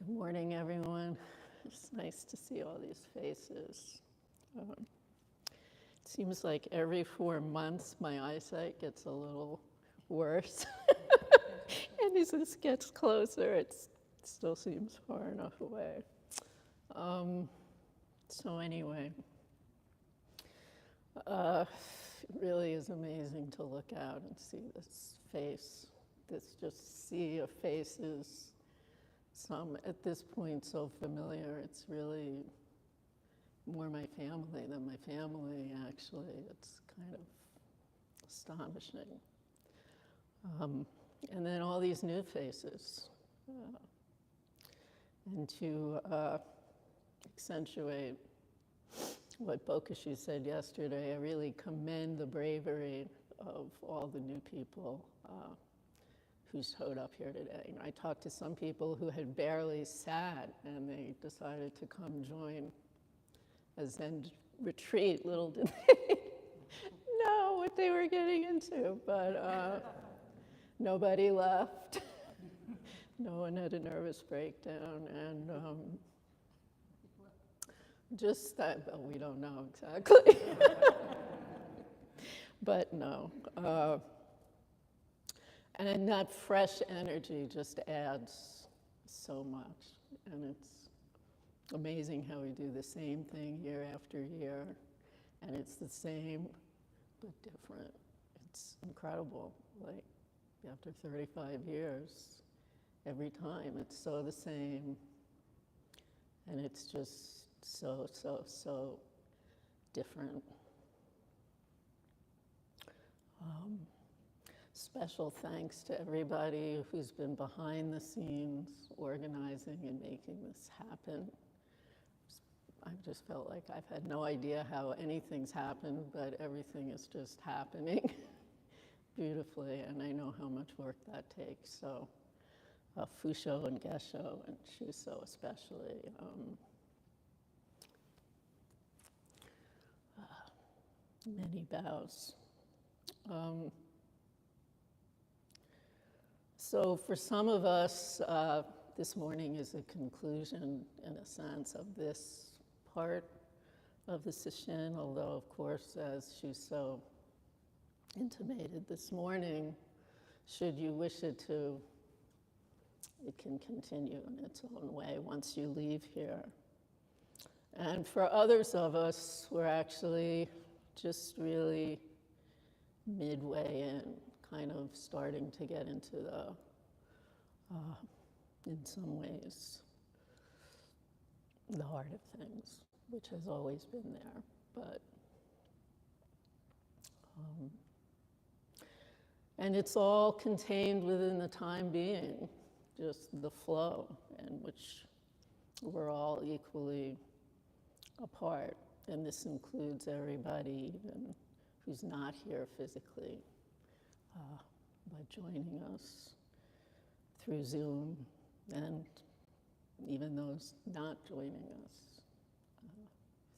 Good morning, everyone. It's nice to see all these faces. It seems like every 4 months my eyesight gets a little worse. And as this gets closer, it still seems far enough away. So anyway, it really is amazing to look out and see this face, this just sea of faces. Some, at this point, so familiar, it's really more my family than my family, actually. It's kind of astonishing. And then all these new faces. And to accentuate what Bokashi said yesterday, I really commend the bravery of all the new people who showed up here today. I talked to some people who had barely sat and they decided to come join a Zen retreat. Little did they know what they were getting into, but nobody left. No one had a nervous breakdown, and just that, well, we don't know exactly. But no. And that fresh energy just adds so much. And it's amazing how we do the same thing year after year. And it's the same, but different. It's incredible. Like, after 35 years, every time it's so the same. And it's just so, so, so different. Special thanks to everybody who's been behind the scenes, organizing and making this happen. I've just felt like I've had no idea how anything's happened, but everything is just happening beautifully, and I know how much work that takes. So Fusho and Gesho and Shuso especially. Many bows. So for some of us, this morning is a conclusion, in a sense, of this part of the Sesshin, although, of course, as Shuso intimated this morning, should you wish it to, it can continue in its own way once you leave here. And for others of us, we're actually just really midway in, kind of starting to get into the, in some ways, the heart of things, which has always been there, but, and it's all contained within the time being, just the flow in which we're all equally a part, and this includes everybody, even who's not here physically, by joining us through Zoom, and even those not joining us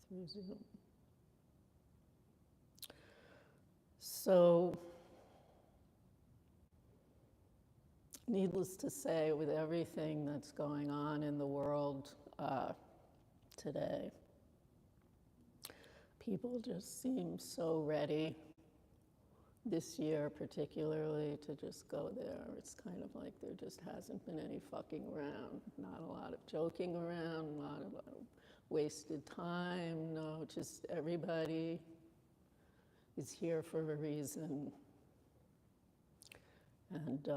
through Zoom. So, needless to say, with everything that's going on in the world today, people just seem so ready this year particularly to just go there. It's kind of like there just hasn't been any fucking around, not a lot of joking around, not a lot of wasted time, no, just everybody is here for a reason. And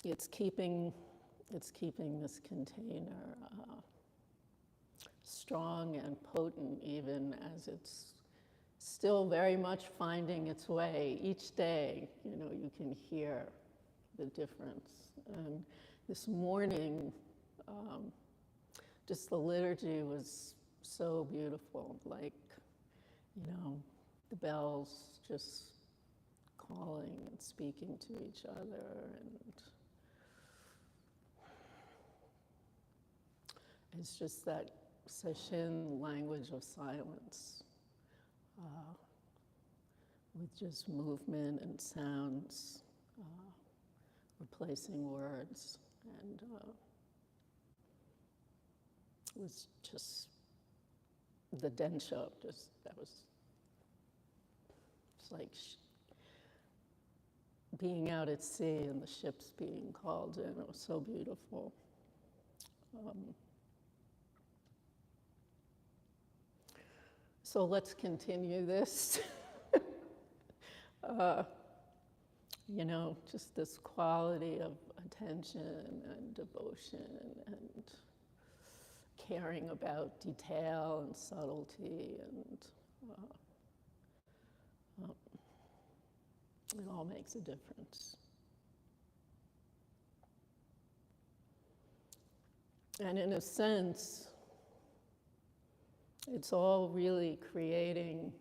it's keeping this container strong and potent, even as it's still very much finding its way. Each day, you know, you can hear the difference. And this morning, just the liturgy was so beautiful, like, you know, the bells just calling and speaking to each other, and it's just that Sesshin language of silence, with just movement and sounds, replacing words, and it was just the densha. That was, it's like being out at sea and the ships being called in. It was so beautiful. So let's continue this. You know, just this quality of attention and devotion and caring about detail and subtlety, and it all makes a difference. And in a sense, it's all really creating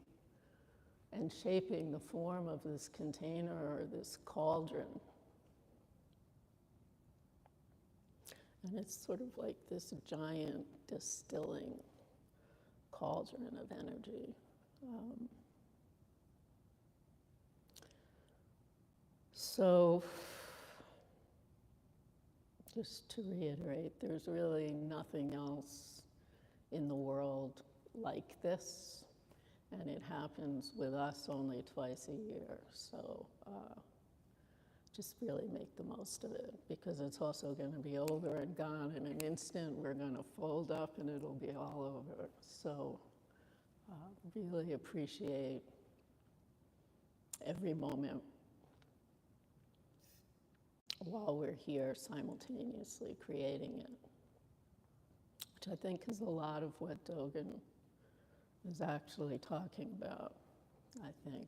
and shaping the form of this container or this cauldron. And it's sort of like this giant distilling cauldron of energy. So, just to reiterate, there's really nothing else in the world like this, and it happens with us only twice a year. So just really make the most of it, because it's also going to be over and gone in an instant. We're going to fold up and it'll be all over. So really appreciate every moment while we're here simultaneously creating it, which I think is a lot of what Dogen is actually talking about, I think,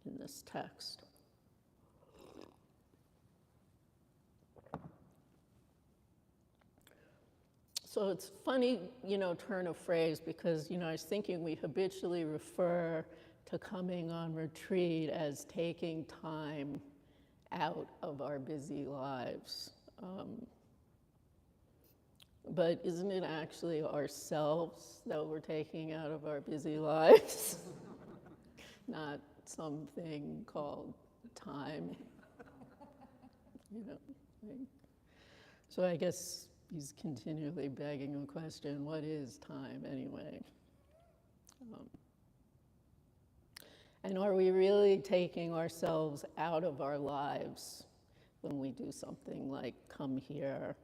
in this text. So it's funny, turn of phrase, because, I was thinking we habitually refer to coming on retreat as taking time out of our busy lives. But isn't it actually ourselves that we're taking out of our busy lives? Not something called time. So I guess he's continually begging the question, what is time anyway? And are we really taking ourselves out of our lives when we do something like come here?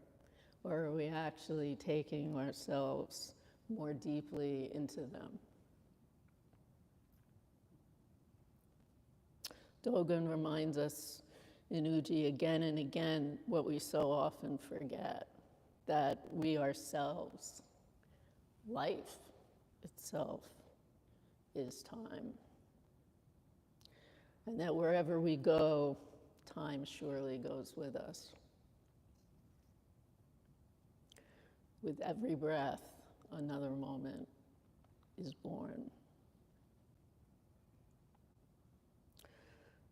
Or are we actually taking ourselves more deeply into them? Dogen reminds us in Uji again and again what we so often forget, that we ourselves, life itself, is time. And that wherever we go, time surely goes with us. With every breath, another moment is born.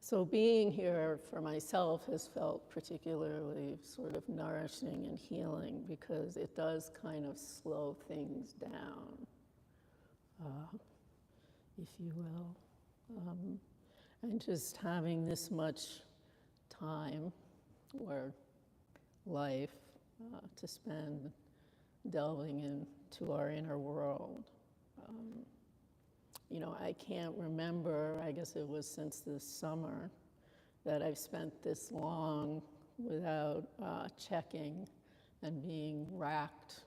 So being here for myself has felt particularly sort of nourishing and healing, because it does kind of slow things down, if you will. And just having this much time or life to spend delving into our inner world. I can't remember, I guess it was since this summer, that I've spent this long without checking and being racked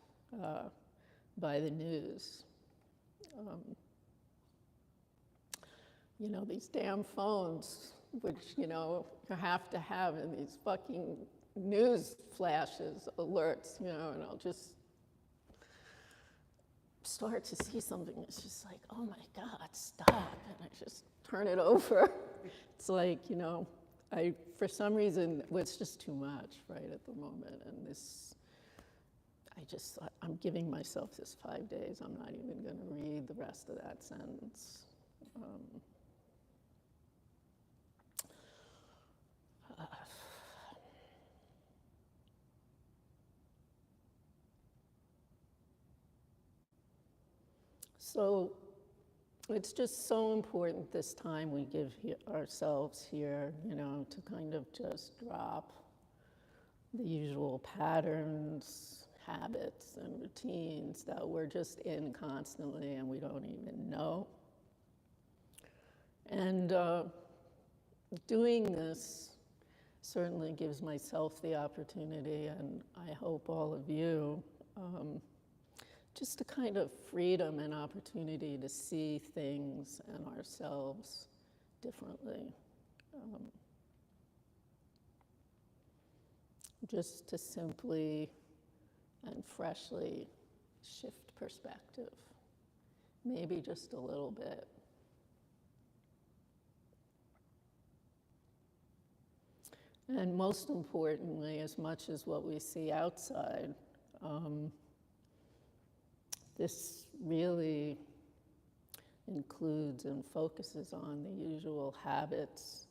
by the news. These damn phones, which, you have to have, in these fucking news flashes, alerts, and I'll just start to see something that's just like, oh my God, stop, and I just turn it over. It's like, for some reason, it's just too much right at the moment, and I'm giving myself this 5 days. I'm not even going to read the rest of that sentence. So it's just so important this time we give ourselves here, to kind of just drop the usual patterns, habits, and routines that we're just in constantly and we don't even know. And doing this certainly gives myself the opportunity, and I hope all of you, just a kind of freedom and opportunity to see things and ourselves differently. Just to simply and freshly shift perspective, maybe just a little bit. And most importantly, as much as what we see outside, this really includes and focuses on the usual habits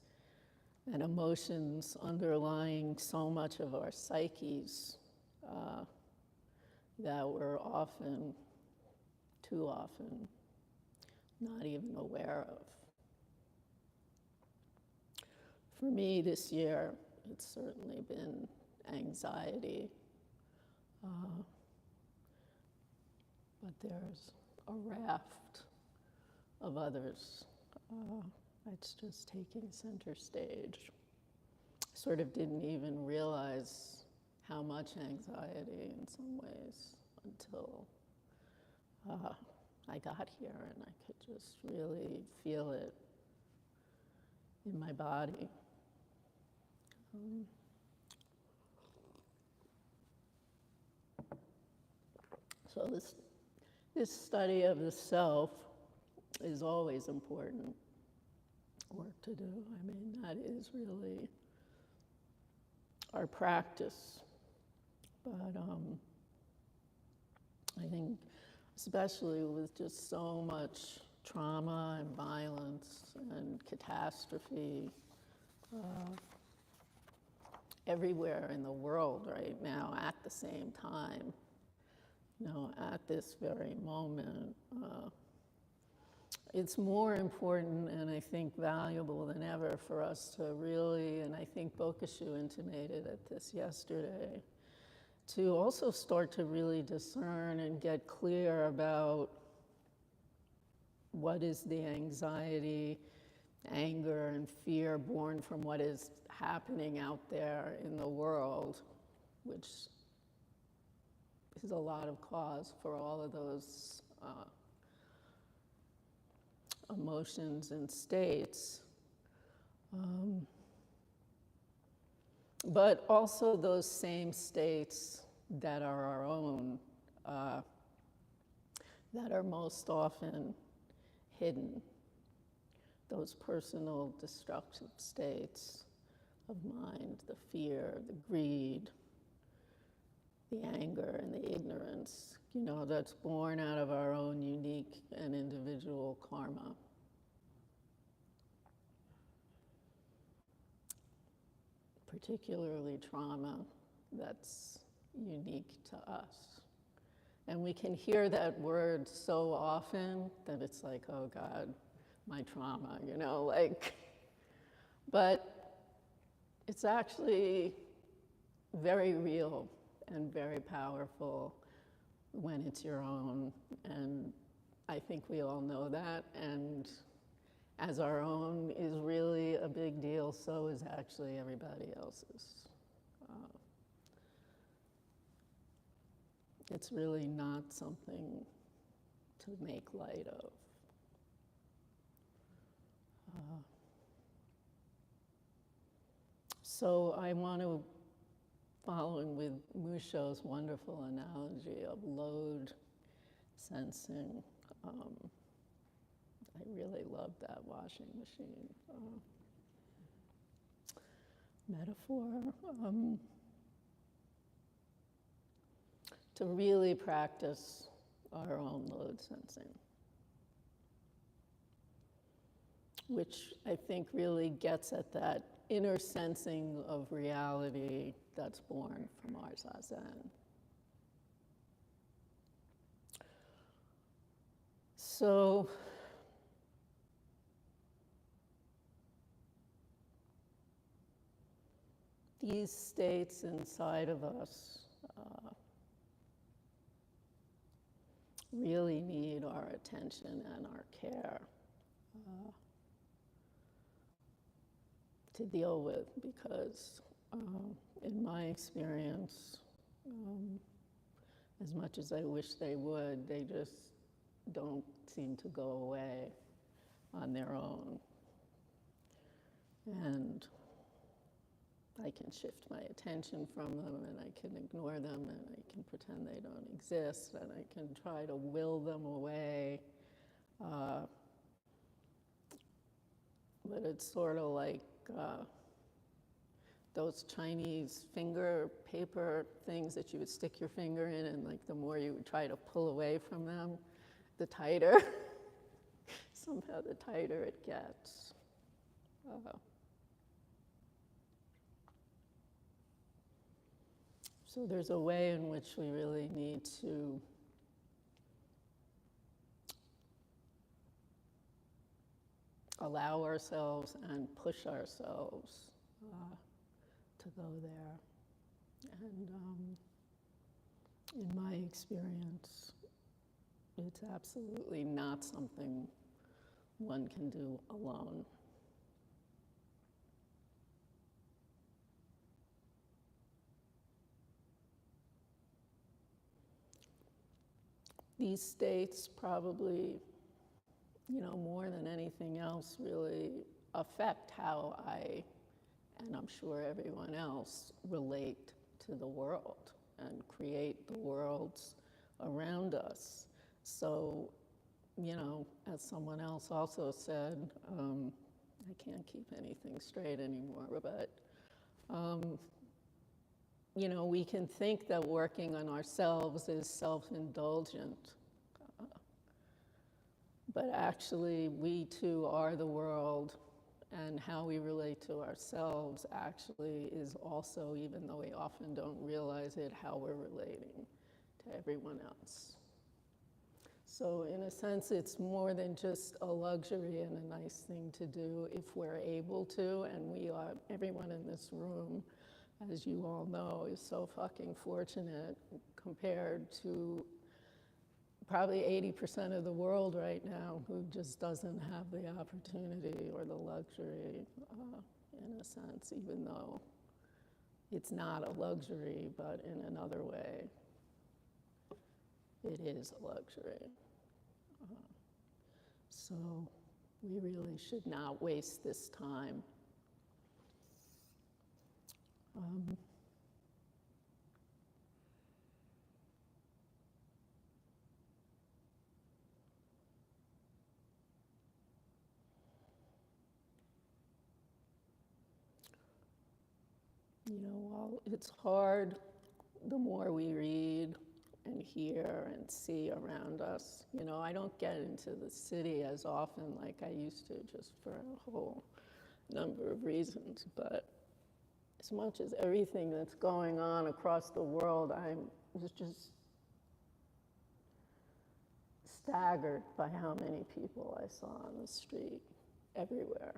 and emotions underlying so much of our psyches that we're often, too often, not even aware of. For me this year, it's certainly been anxiety, but there's a raft of others that's just taking center stage. Sort of didn't even realize how much anxiety in some ways until I got here and I could just really feel it in my body. So this study of the self is always important work to do. I mean, that is really our practice. But I think especially with just so much trauma and violence and catastrophe everywhere in the world right now at the same time, at this very moment, it's more important and I think valuable than ever for us to really, and I think Bokashu intimated at this yesterday, to also start to really discern and get clear about what is the anxiety, anger, and fear born from what is happening out there in the world, which is a lot of cause for all of those emotions and states. But also those same states that are our own, that are most often hidden. Those personal destructive states of mind, the fear, the greed, the anger, and the ignorance, that's born out of our own unique and individual karma. Particularly trauma that's unique to us. And we can hear that word so often that it's like, oh God, my trauma, but it's actually very real and very powerful when it's your own. And I think we all know that. And as our own is really a big deal, so is actually everybody else's. It's really not something to make light of. So I want to, following with Musho's wonderful analogy of load sensing, I really love that washing machine metaphor. To really practice our own load sensing, which I think really gets at that inner sensing of reality that's born from our zazen. So these states inside of us really need our attention and our care to deal with, because in my experience, as much as I wish they would, they just don't seem to go away on their own. And I can shift my attention from them, and I can ignore them, and I can pretend they don't exist, and I can try to will them away. But it's sort of like those Chinese finger paper things that you would stick your finger in, and like the more you would try to pull away from them, the tighter, somehow the tighter it gets. So there's a way in which we really need to allow ourselves and push ourselves to go there. And in my experience, it's absolutely not something one can do alone. These states probably, more than anything else, really affect how I, and I'm sure everyone else, relate to the world and create the worlds around us. So, as someone else also said, I can't keep anything straight anymore, but we can think that working on ourselves is self-indulgent, but actually we too are the world, and how we relate to ourselves actually is also, even though we often don't realize it, how we're relating to everyone else. So in a sense, it's more than just a luxury and a nice thing to do if we're able to, and we are, everyone in this room, as you all know, is so fucking fortunate compared to probably 80% of the world right now who just doesn't have the opportunity or the luxury, in a sense, even though it's not a luxury, but in another way, it is a luxury. So we really should not waste this time. While it's hard, the more we read and hear and see around us, I don't get into the city as often like I used to, just for a whole number of reasons, but as much as everything that's going on across the world, I was just staggered by how many people I saw on the street everywhere.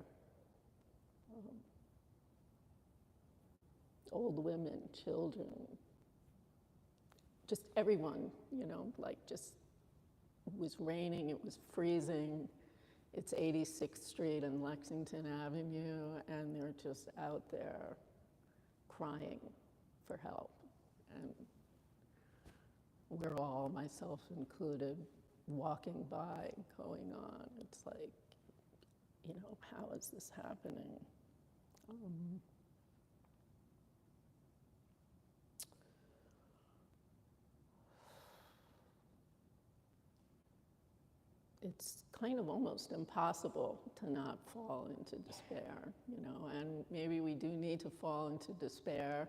Old women, children, just everyone, just it was raining, it was freezing. It's 86th Street and Lexington Avenue, and they're just out there crying for help. And we're all, myself included, walking by, going on. It's like, how is this happening? It's kind of almost impossible to not fall into despair, and maybe we do need to fall into despair,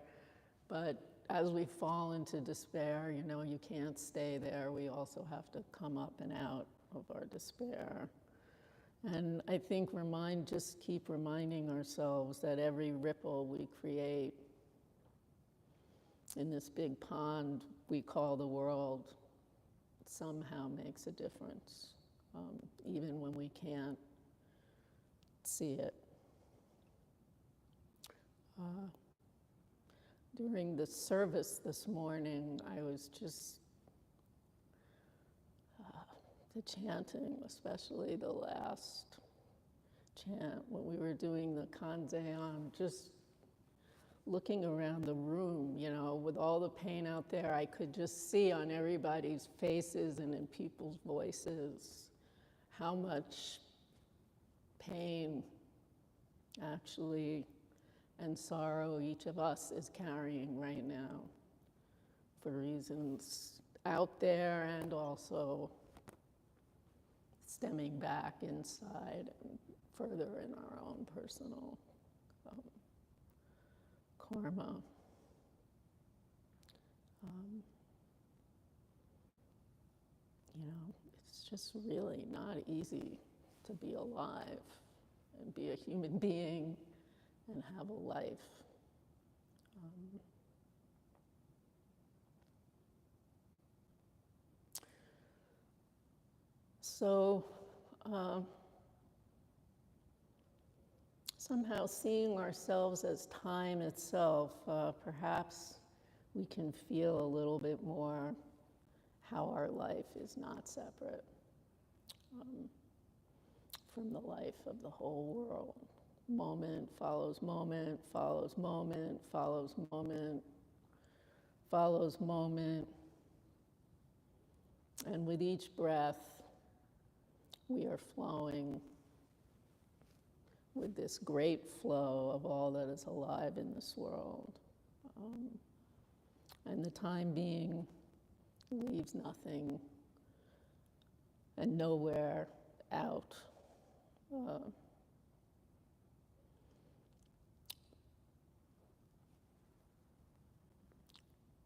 but as we fall into despair, you can't stay there. We also have to come up and out of our despair. And I think just keep reminding ourselves that every ripple we create in this big pond we call the world somehow makes a difference. Even when we can't see it. During the service this morning, I was just, the chanting, especially the last chant, when we were doing the Kanzeon, just looking around the room, you know, with all the pain out there, I could just see on everybody's faces and in people's voices how much pain actually and sorrow each of us is carrying right now for reasons out there and also stemming back inside and further in our own personal karma. You know, it's just really not easy to be alive and be a human being and have a life. So somehow seeing ourselves as time itself, perhaps we can feel a little bit more how our life is not separate from the life of the whole world. Moment follows moment, follows moment, follows moment, follows moment. And with each breath, we are flowing with this great flow of all that is alive in this world. And the time being leaves nothing and nowhere out.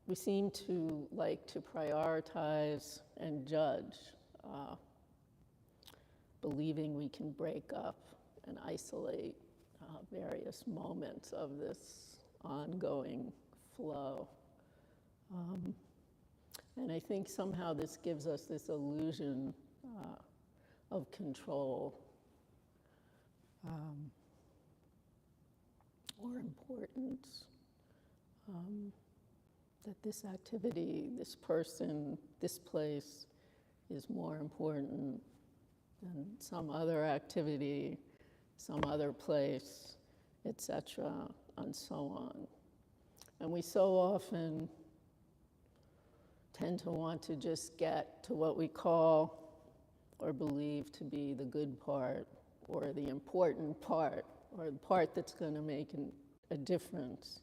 We seem to like to prioritize and judge, believing we can break up and isolate various moments of this ongoing flow. And I think somehow this gives us this illusion of control or importance. That this activity, this person, this place is more important than some other activity, some other place, etc., and so on. And we so often tend to want to just get to what we call or believe to be the good part, or the important part, or the part that's going to make a difference.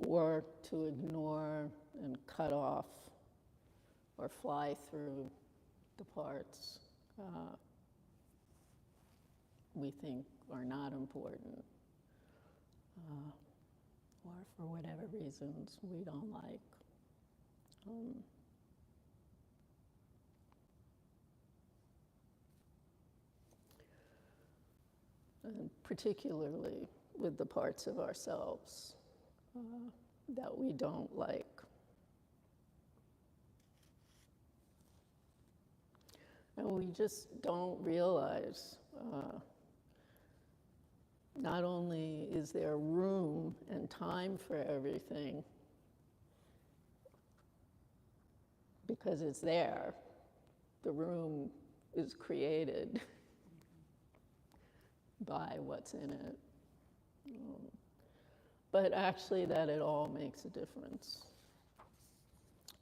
Or to ignore and cut off or fly through the parts we think are not important, or for whatever reasons we don't like. And particularly with the parts of ourselves that we don't like. And we just don't realize, not only is there room and time for everything, because it's there, the room is created by what's in it. But actually that it all makes a difference.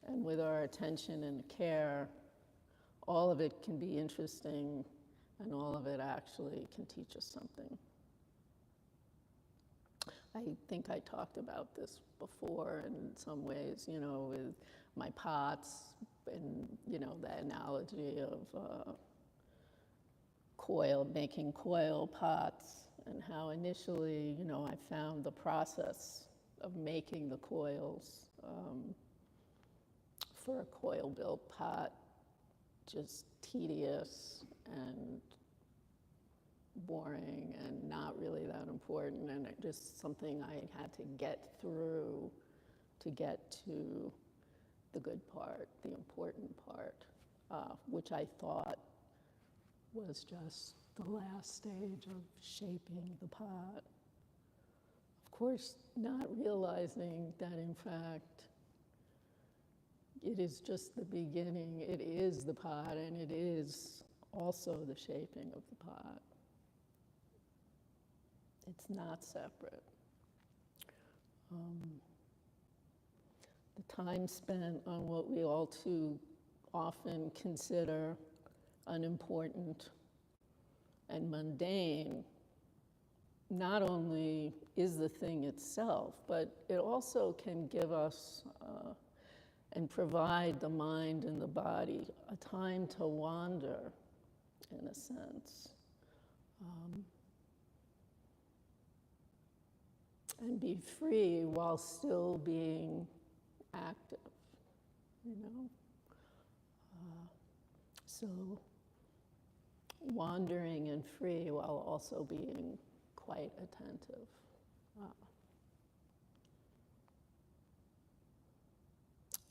And with our attention and care, all of it can be interesting, and all of it actually can teach us something. I think I talked about this before in some ways, you know, with my pots and, you know, the analogy of making coil pots, and how initially, you know, I found the process of making the coils for a coil-built pot just tedious and boring and not really that important, and just something I had to get through to get to the good part, the important part, which I thought was just the last stage of shaping the pot. Of course, not realizing that in fact, it is just the beginning, it is the pot, and it is also the shaping of the pot. It's not separate. The time spent on what we all too often consider unimportant and mundane not only is the thing itself, but it also can give us and provide the mind and the body a time to wander, in a sense, and be free while still being active, you know? So wandering and free while also being quite attentive.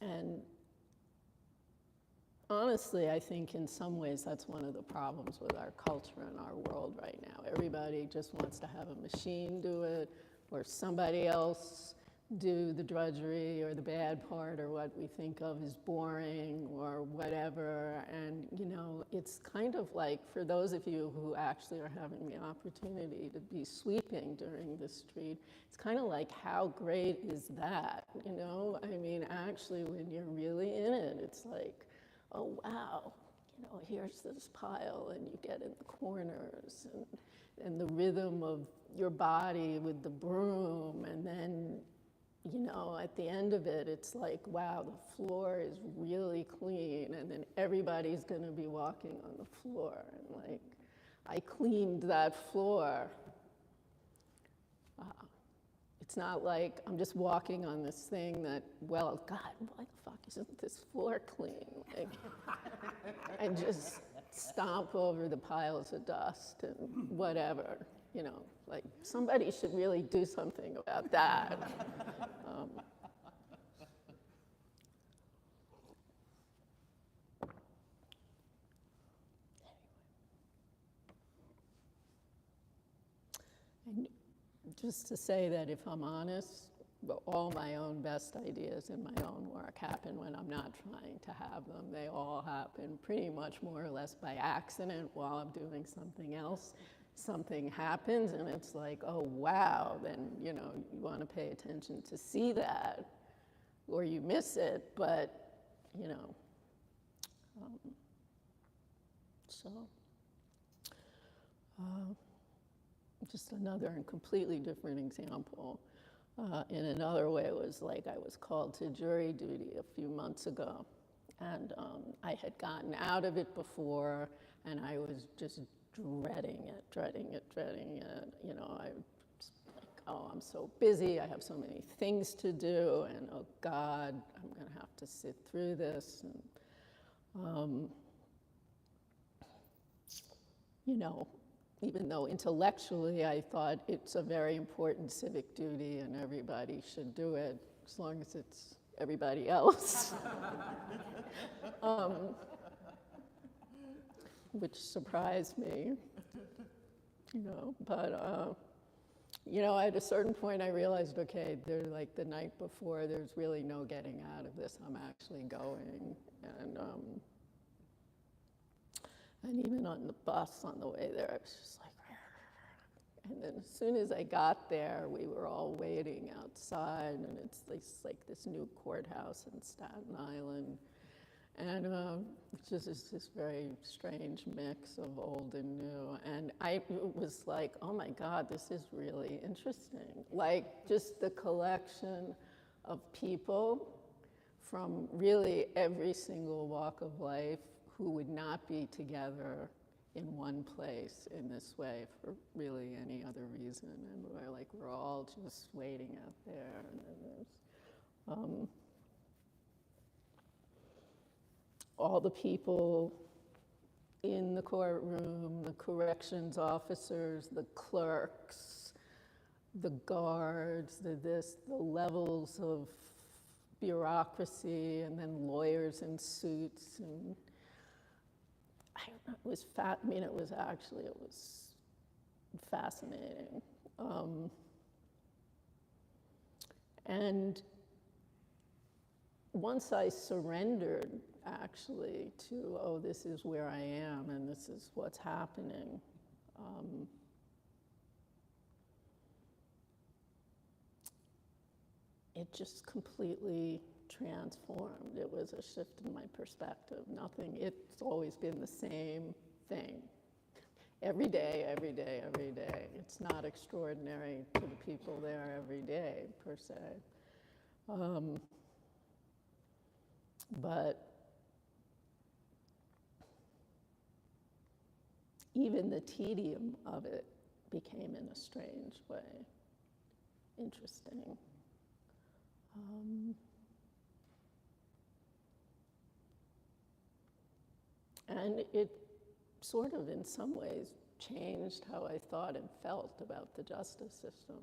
And honestly, I think in some ways that's one of the problems with our culture and our world right now. Everybody just wants to have a machine do it, or somebody else do the drudgery or the bad part or what we think of as boring or whatever. And, you know, it's kind of like, for those of you who actually are having the opportunity to be sweeping during the street, it's kind of like, how great is that, you know? I mean, actually, when you're really in it, it's like, oh, wow, you know, here's this pile, and you get in the corners, and the rhythm of your body with the broom, and then, you know, at the end of it, it's like, wow, the floor is really clean, and then everybody's gonna be walking on the floor, and like, I cleaned that floor. It's not like I'm just walking on this thing that, well, God, why the fuck isn't this floor clean? Like, and just stomp over the piles of dust and whatever, you know, like somebody should really do something about that. And just to say that if I'm honest, all my own best ideas in my own work happen when I'm not trying to have them. They all happen pretty much more or less by accident while I'm doing something else. Something happens and it's like, oh wow, then, you know, you want to pay attention to see that, or you miss it, but, you know, just another and completely different example. In another way, it was like I was called to jury duty a few months ago, and I had gotten out of it before, and I was just dreading it. You know, I was like, oh, I'm so busy, I have so many things to do, and oh God, I'm gonna have to sit through this. And, you know, even though intellectually I thought it's a very important civic duty and everybody should do it, as long as it's everybody else. Which surprised me, you know, but, you know, at a certain point I realized, okay, they're like the night before, there's really no getting out of this, I'm actually going, and even on the bus on the way there, I was just like, and then as soon as I got there, we were all waiting outside, and it's like this new courthouse in Staten Island. And it's just this very strange mix of old and new. And I was like, oh my God, this is really interesting. Like just the collection of people from really every single walk of life who would not be together in one place in this way for really any other reason. And we're all just waiting out there. And then there's all the people in the courtroom, the corrections officers, the clerks, the guards, the levels of bureaucracy, and then lawyers in suits. And I don't know, it was it was fascinating. And once I surrendered, actually, to, oh, this is where I am and this is what's happening, it just completely transformed. It was a shift in my perspective. It's always been the same thing. Every day, every day, every day. It's not extraordinary to the people there every day, per se. But even the tedium of it became, in a strange way, interesting. And it sort of, in some ways, changed how I thought and felt about the justice system,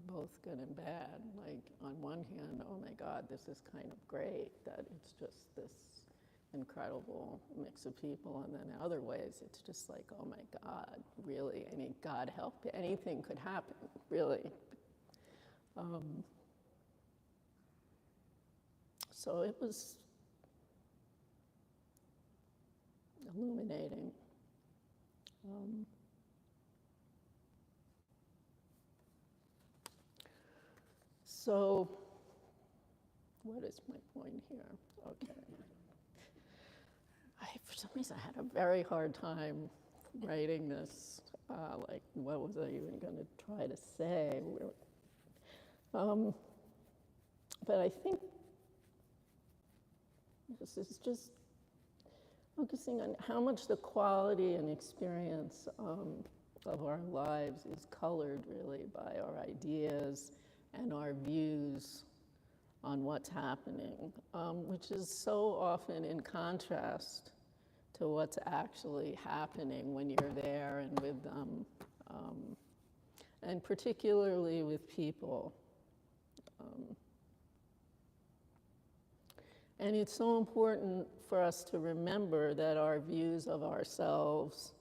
both good and bad. Like, on one hand, oh my God, this is kind of great that it's just this incredible mix of people, and then in other ways, it's just like, oh my God, really? I mean, God help, anything could happen, really. So it was illuminating. So, what is my point here? Okay. For some reason, I had a very hard time writing this. Like, what was I even going to try to say? But I think this is just focusing on how much the quality and experience of our lives is colored, really, by our ideas and our views on what's happening, which is so often in contrast to what's actually happening when you're there and with them, and particularly with people. And it's so important for us to remember that our views of ourselves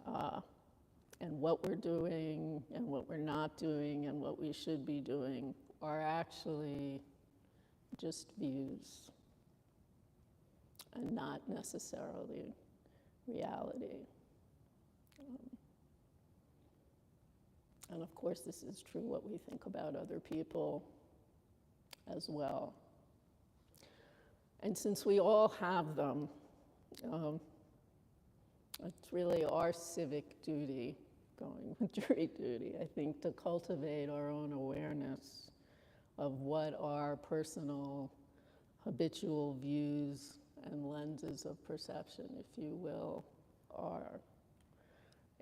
and what we're doing and what we're not doing and what we should be doing are actually just views and not necessarily reality. And of course, this is true what we think about other people as well. And since we all have them, it's really our civic duty, going with jury duty, I think, to cultivate our own awareness of what our personal habitual views and lenses of perception, if you will, are.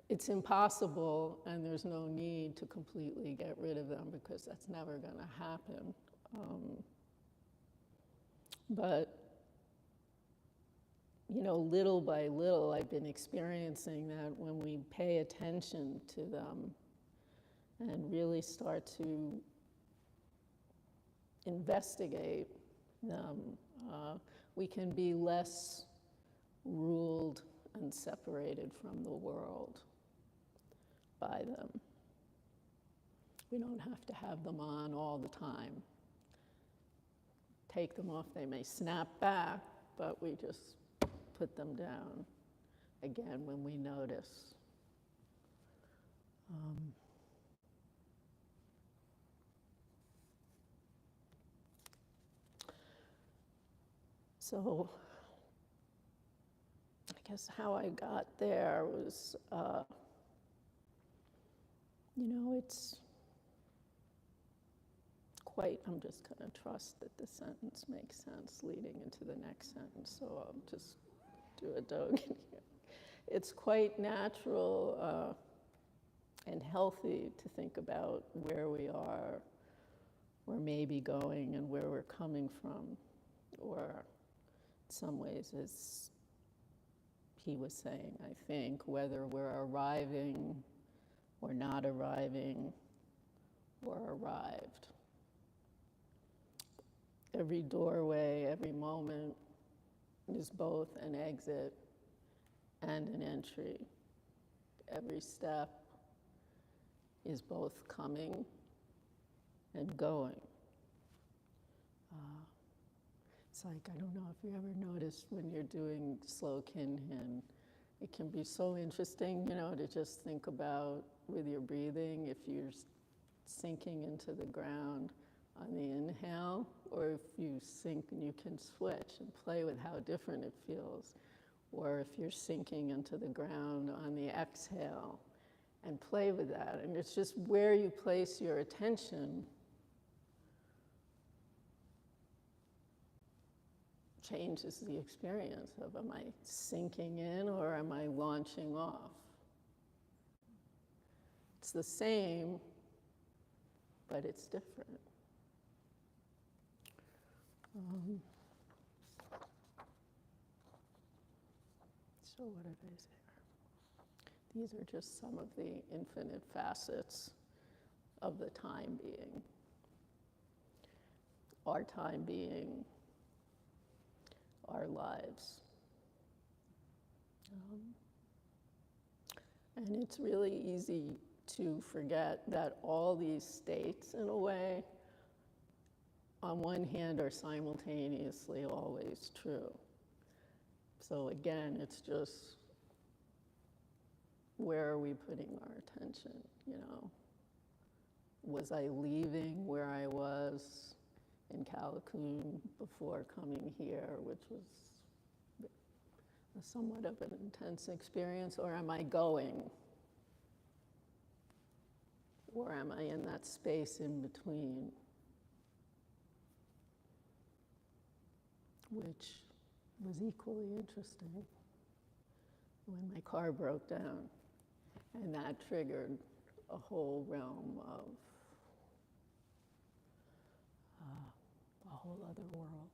It's impossible, and there's no need to completely get rid of them because that's never going to happen. But, little by little, I've been experiencing that when we pay attention to them and really start to investigate them, we can be less ruled and separated from the world by them. We don't have to have them on all the time. Take them off, they may snap back, but we just put them down again when we notice. So I guess how I got there was, it's quite, I'm just going to trust that the sentence makes sense leading into the next sentence, so I'll just do a Dogen here. It's quite natural and healthy to think about where we are, or maybe going, and where we're coming from, or in some ways, as he was saying, I think, whether we're arriving or not arriving or arrived. Every doorway, every moment is both an exit and an entry. Every step is both coming and going. It's like, I don't know if you ever noticed when you're doing slow kinhin, it can be so interesting, to just think about with your breathing, if you're sinking into the ground on the inhale, or if you sink and you can switch and play with how different it feels, or if you're sinking into the ground on the exhale and play with that. And it's just where you place your attention changes the experience of, am I sinking in or am I launching off? It's the same, but it's different. So what did I say? These are just some of the infinite facets of the time being. Our time being, our lives. And it's really easy to forget that all these states, in a way, on one hand, are simultaneously always true. So again, it's just, where are we putting our attention, Was I leaving where I was in Callicoon before coming here, which was somewhat of an intense experience, or am I going? Or am I in that space in between? Which was equally interesting when my car broke down, and that triggered a whole realm of a whole other world.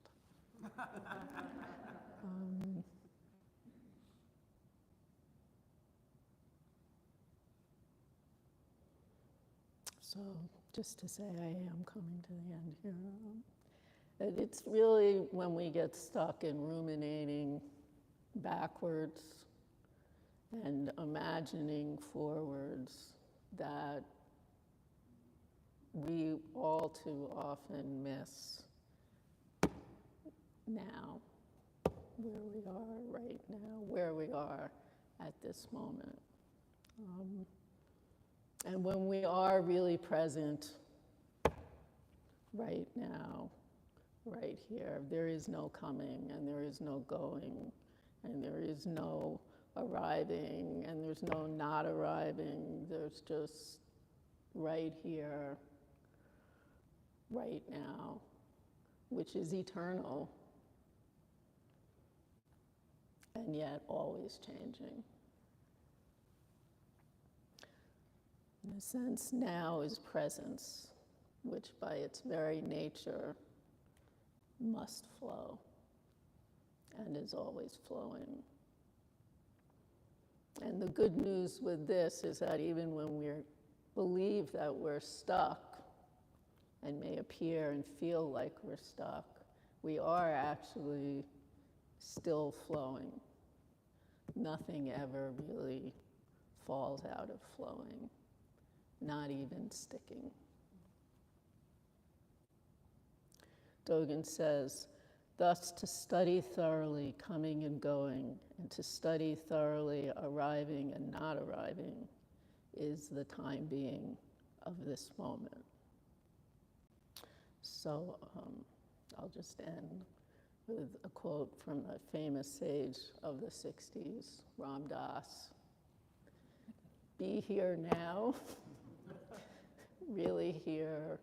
So just to say, I am coming to the end here. It's really when we get stuck in ruminating backwards and imagining forwards that we all too often miss now, where we are right now, where we are at this moment. And when we are really present right now, right here, there is no coming and there is no going and there is no arriving and there's no not arriving. There's just right here, right now, which is eternal and yet always changing. In a sense, now is presence, which by its very nature must flow and is always flowing. And the good news with this is that even when we believe that we're stuck and may appear and feel like we're stuck, we are actually still flowing. Nothing ever really falls out of flowing, not even sticking. Dogen says, thus to study thoroughly coming and going, and to study thoroughly arriving and not arriving is the time being of this moment. So I'll just end with a quote from the famous sage of the 60s, Ram Dass. Be here now, really here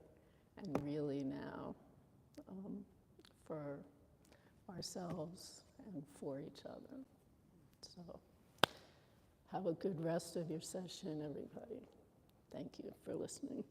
and really now, for ourselves and for each other. So have a good rest of your session, everybody. Thank you for listening.